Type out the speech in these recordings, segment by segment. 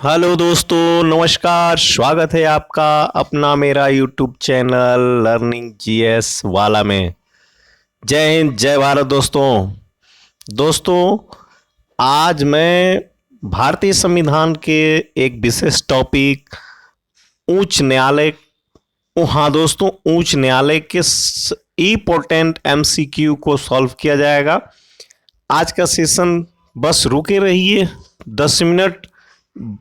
Hello दोस्तों, नमस्कार। स्वागत है आपका अपना मेरा यूट्यूब चैनल लर्निंग जीएस वाला में। जय हिंद, जय भारत। दोस्तों, आज मैं भारतीय संविधान के एक विशेष टॉपिक उच्च न्यायालय, हाँ दोस्तों, उच्च न्यायालय के इम्पोर्टेंट एमसीक्यू को सॉल्व किया जाएगा। आज का सेशन बस रुके रहिए 10 मिनट,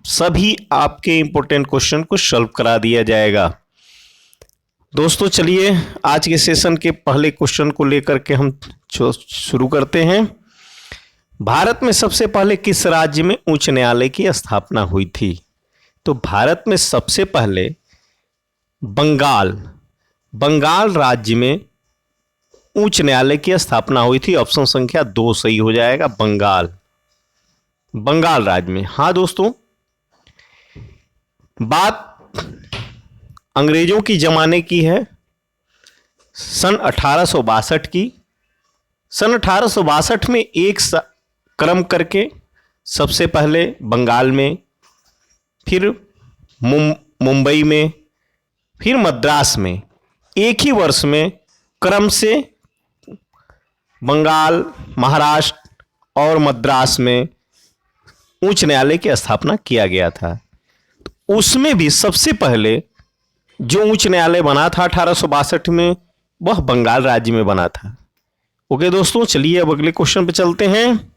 सभी आपके इंपॉर्टेंट क्वेश्चन को सॉल्व करा दिया जाएगा। दोस्तों चलिए आज के सेशन के पहले क्वेश्चन को लेकर के हम शुरू करते हैं। भारत में सबसे पहले किस राज्य में उच्च न्यायालय की स्थापना हुई थी? तो भारत में सबसे पहले बंगाल राज्य में उच्च न्यायालय की स्थापना हुई थी। ऑप्शन संख्या 2 सही हो जाएगा। बंगाल राज्य में। हाँ दोस्तों, बात अंग्रेजों की जमाने की है, सन 1862 की। सन 1862 में एक क्रम करके सबसे पहले बंगाल में, फिर मुंबई में, फिर मद्रास में, एक ही वर्ष में क्रम से बंगाल, महाराष्ट्र और मद्रास में उच्च न्यायालय की स्थापना किया गया था। उसमें भी सबसे पहले जो उच्च न्यायालय बना था 1862 में, वह बंगाल राज्य में बना था। ओके दोस्तों, चलिए अब अगले क्वेश्चन पे चलते हैं।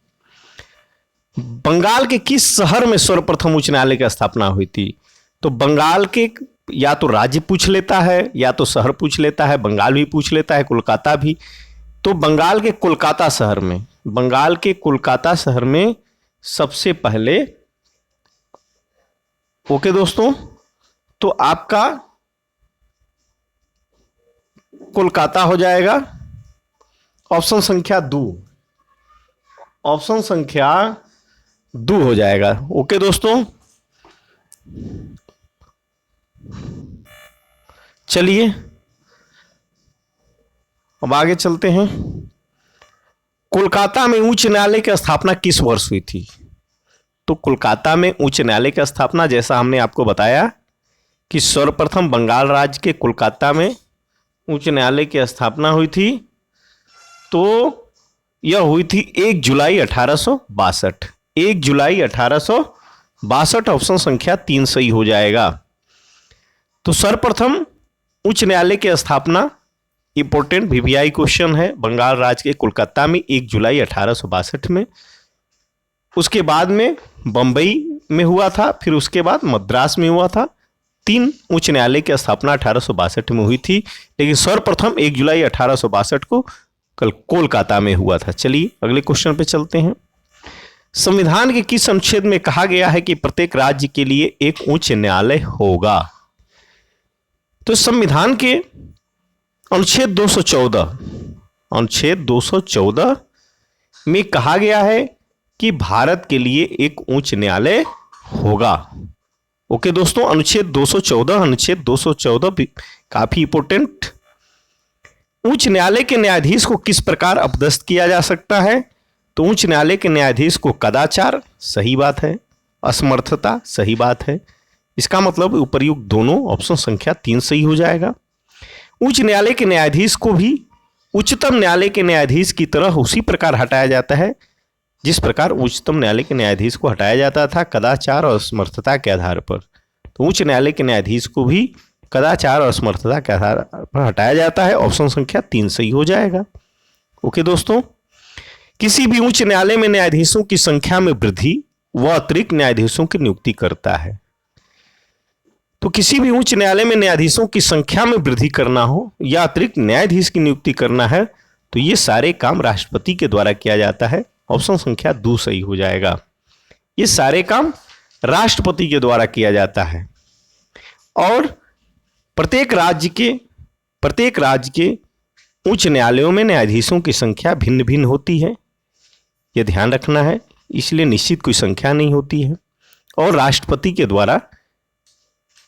बंगाल के किस शहर में सर्वप्रथम उच्च न्यायालय की स्थापना हुई थी? तो बंगाल के या तो राज्य पूछ लेता है या तो शहर पूछ लेता है। बंगाल भी पूछ लेता है, कोलकाता भी। तो बंगाल के कोलकाता शहर में सबसे पहले, ओके दोस्तों, तो आपका कोलकाता हो जाएगा। ऑप्शन संख्या 2 हो जाएगा। ओके दोस्तों, चलिए अब आगे चलते हैं। कोलकाता में उच्च न्यायालय की स्थापना किस वर्ष हुई थी? तो कोलकाता में उच्च न्यायालय की स्थापना, जैसा हमने आपको बताया कि सर्वप्रथम बंगाल राज्य के कोलकाता में उच्च न्यायालय की स्थापना हुई थी। तो यह हुई थी 1 जुलाई 1862। 1 जुलाई 1862, ऑप्शन संख्या 3 सही हो जाएगा। तो सर्वप्रथम उच्च न्यायालय की स्थापना, इंपॉर्टेंट वीवीआई क्वेश्चन है, बंगाल राज्य के कोलकाता में 1 जुलाई 1862 में। उसके बाद में बंबई में हुआ था, फिर उसके बाद मद्रास में हुआ था। 3 उच्च न्यायालय की स्थापना 1862 में हुई थी, लेकिन सर्वप्रथम 1 जुलाई 1862 को कल कोलकाता में हुआ था। चलिए अगले क्वेश्चन पे चलते हैं। संविधान के किस अनुच्छेद में कहा गया है कि प्रत्येक राज्य के लिए एक उच्च न्यायालय होगा? तो संविधान के अनुच्छेद 214 में कहा गया है कि भारत के लिए एक उच्च न्यायालय होगा। ओके दोस्तों, अनुच्छेद 214 भी काफी इंपॉर्टेंट। उच्च न्यायालय के न्यायाधीश को किस प्रकार अपदस्थ किया जा सकता है? तो उच्च न्यायालय के न्यायाधीश को कदाचार, सही बात है, असमर्थता, सही बात है। इसका मतलब उपर्युक्त दोनों, ऑप्शन संख्या 3 सही हो जाएगा। उच्च न्यायालय के न्यायाधीश को भी उच्चतम न्यायालय के न्यायाधीश की तरह उसी प्रकार हटाया जाता है जिस प्रकार उच्चतम न्यायालय के न्यायाधीश को हटाया जाता था, कदाचार और असमर्थता के आधार पर। तो उच्च न्यायालय के न्यायाधीश को भी कदाचार और असमर्थता के आधार पर हटाया जाता है। ऑप्शन संख्या 3 सही हो जाएगा। ओके दोस्तों, किसी भी उच्च न्यायालय में न्यायाधीशों की संख्या में वृद्धि व अतिरिक्त न्यायाधीशों की नियुक्ति करता है। तो किसी भी उच्च न्यायालय में न्यायाधीशों की संख्या में वृद्धि करना हो या अतिरिक्त न्यायाधीश की नियुक्ति करना है, तो ये सारे काम राष्ट्रपति के द्वारा किया जाता है। ऑप्शन संख्या 2 सही हो जाएगा। ये सारे काम राष्ट्रपति के द्वारा किया जाता है। और प्रत्येक राज्य के उच्च न्यायालयों में न्यायाधीशों की संख्या भिन्न भिन्न होती है, यह ध्यान रखना है। इसलिए निश्चित कोई संख्या नहीं होती है और राष्ट्रपति के द्वारा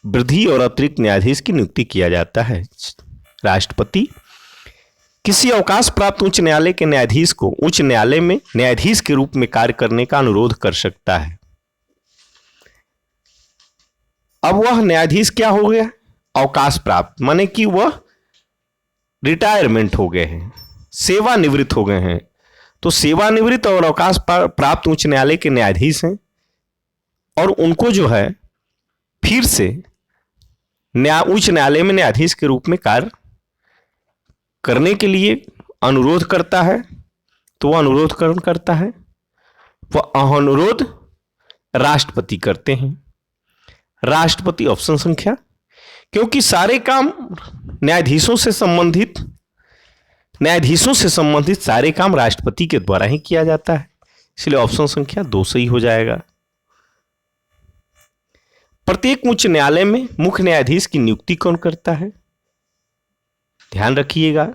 वृद्धि और अतिरिक्त न्यायाधीश की नियुक्ति किया जाता है। राष्ट्रपति किसी अवकाश प्राप्त उच्च न्यायालय के न्यायाधीश को उच्च न्यायालय में न्यायाधीश के रूप में कार्य करने का अनुरोध कर सकता है। अब वह न्यायाधीश क्या हो गया, अवकाश प्राप्त, माने कि वह रिटायरमेंट हो गए हैं, सेवानिवृत्त हो गए हैं। तो सेवानिवृत्त और अवकाश प्राप्त उच्च न्यायालय के न्यायाधीश हैं और उनको जो है फिर से उच्च न्यायालय में न्यायाधीश के रूप में कार्य करने के लिए अनुरोध करता है। तो वह अनुरोध कौन करता है, वह अनुरोध राष्ट्रपति करते हैं। राष्ट्रपति ऑप्शन संख्या, क्योंकि सारे काम न्यायाधीशों से संबंधित सारे काम राष्ट्रपति के द्वारा ही किया जाता है, इसलिए ऑप्शन संख्या 2 सही हो जाएगा। प्रत्येक उच्च न्यायालय में मुख्य न्यायाधीश की नियुक्ति कौन करता है, ध्यान रखिएगा,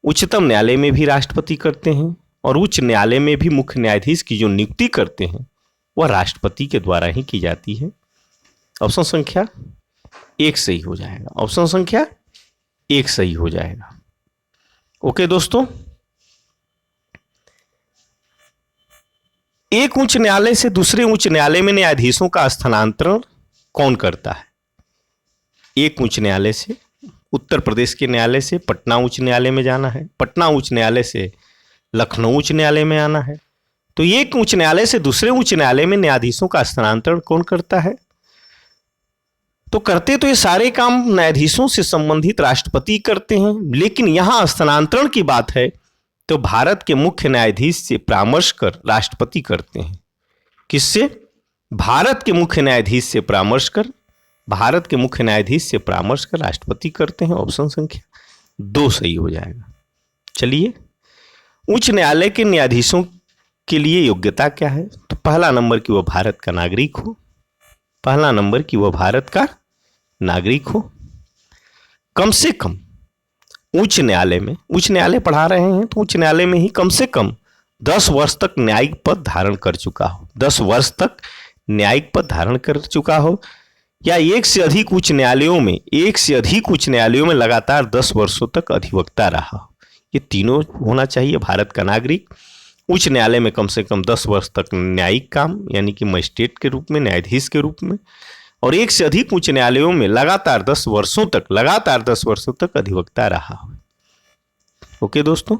उच्चतम न्यायालय में भी राष्ट्रपति करते हैं और उच्च न्यायालय में भी मुख्य न्यायाधीश की जो नियुक्ति करते हैं वह राष्ट्रपति के द्वारा ही की जाती है। ऑप्शन संख्या 1 सही हो जाएगा, ऑप्शन संख्या 1 सही हो जाएगा। ओके दोस्तों, एक उच्च न्यायालय से दूसरे उच्च न्यायालय में न्यायाधीशों का स्थानांतरण कौन करता है। एक उच्च न्यायालय से, उत्तर प्रदेश के न्यायालय से पटना उच्च न्यायालय में जाना है, पटना उच्च न्यायालय से लखनऊ उच्च न्यायालय में आना है। तो एक उच्च न्यायालय से दूसरे उच्च न्यायालय में न्यायाधीशों का स्थानांतरण कौन करता है, तो करते तो ये सारे काम न्यायाधीशों से संबंधित राष्ट्रपति करते हैं, लेकिन यहां स्थानांतरण की बात है तो भारत के मुख्य न्यायाधीश से परामर्श कर राष्ट्रपति करते हैं। किससे, भारत के मुख्य न्यायाधीश से परामर्श कर, भारत के मुख्य न्यायाधीश से परामर्श कर राष्ट्रपति करते हैं। ऑप्शन संख्या 2 सही हो जाएगा। चलिए, उच्च न्यायालय के न्यायाधीशों के लिए योग्यता क्या है, तो पहला नंबर कि वह भारत का नागरिक हो, पहला नंबर कि वह भारत का नागरिक हो, कम से कम उच्च न्यायालय में, उच्च न्यायालय पढ़ा रहे हैं तो उच्च न्यायालय में ही कम से कम 10 वर्ष तक न्यायिक पद धारण कर चुका हो, 10 वर्ष तक न्यायिक पद धारण कर चुका हो, या एक से अधिक उच्च न्यायालयों में लगातार 10 वर्षों तक अधिवक्ता रहा हो। ये तीनों होना चाहिए, भारत का नागरिक, उच्च न्यायालय में कम से कम 10 वर्ष तक न्यायिक काम यानी कि मजिस्ट्रेट के रूप में, न्यायाधीश के रूप में, और एक से अधिक उच्च न्यायालयों में लगातार 10 वर्षों तक अधिवक्ता रहा हो। ओके दोस्तों,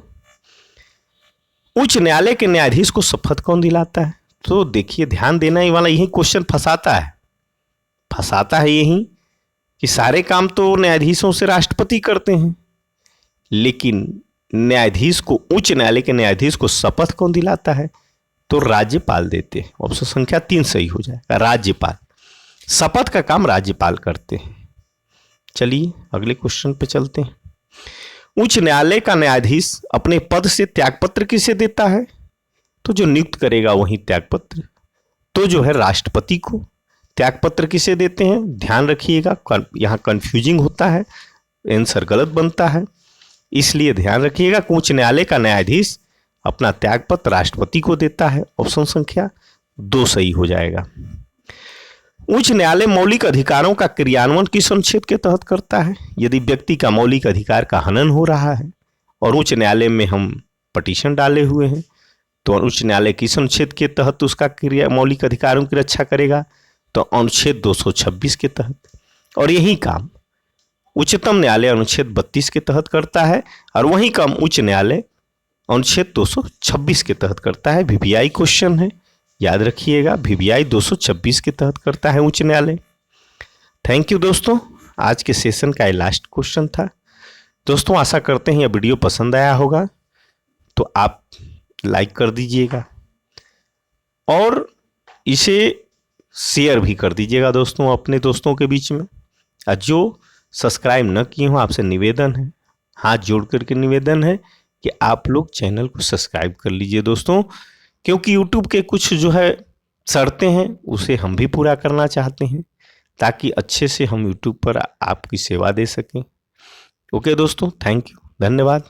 उच्च न्यायालय के न्यायाधीश को शपथ कौन दिलाता है, तो देखिए ध्यान देना, ये वाला यही क्वेश्चन फंसाता है यही कि सारे काम तो न्यायाधीशों से राष्ट्रपति करते हैं, लेकिन न्यायाधीश को, उच्च न्यायालय के न्यायाधीश को शपथ कौन दिलाता है, तो राज्यपाल देते हैं। ऑप्शन संख्या 3 सही हो जाएगा, राज्यपाल, शपथ का काम राज्यपाल करते हैं। चलिए अगले क्वेश्चन पे चलते हैं। उच्च न्यायालय का न्यायाधीश अपने पद से त्यागपत्र किसे देता है, तो जो नियुक्त करेगा वही त्यागपत्र, तो जो है राष्ट्रपति को त्यागपत्र किसे देते हैं, ध्यान रखिएगा, यहाँ कंफ्यूजिंग होता है, आंसर गलत बनता है, इसलिए ध्यान रखिएगा। उच्च न्यायालय का न्यायाधीश अपना त्यागपत्र राष्ट्रपति को देता है। ऑप्शन संख्या 2 सही हो जाएगा। उच्च न्यायालय मौलिक अधिकारों का क्रियान्वयन किस अनुच्छेद के तहत करता है, यदि व्यक्ति का मौलिक अधिकार का हनन हो रहा है और उच्च न्यायालय में हम पटिशन डाले हुए हैं, तो उच्च न्यायालय किस अनुच्छेद के तहत उसका मौलिक अधिकारों की रक्षा करेगा, तो अनुच्छेद 226 के तहत। और यही काम उच्चतम न्यायालय अनुच्छेद 32 के तहत करता है और वही काम उच्च न्यायालय अनुच्छेद 226 के तहत करता है। वीवीआई क्वेश्चन है, याद रखिएगा, वीवीआई 226 के तहत करता है उच्च न्यायालय। थैंक यू दोस्तों, आज के सेशन का ये लास्ट क्वेश्चन था। दोस्तों आशा करते हैं यह वीडियो पसंद आया होगा, तो आप लाइक कर दीजिएगा और इसे शेयर भी कर दीजिएगा दोस्तों अपने दोस्तों के बीच में। और जो सब्सक्राइब न किए हो, आपसे निवेदन है, हाथ जोड़ करके निवेदन है कि आप लोग चैनल को सब्सक्राइब कर लीजिए दोस्तों, क्योंकि यूट्यूब के कुछ जो है शर्तें हैं उसे हम भी पूरा करना चाहते हैं, ताकि अच्छे से हम यूट्यूब पर आपकी सेवा दे सकें। ओके दोस्तों, थैंक यू, धन्यवाद।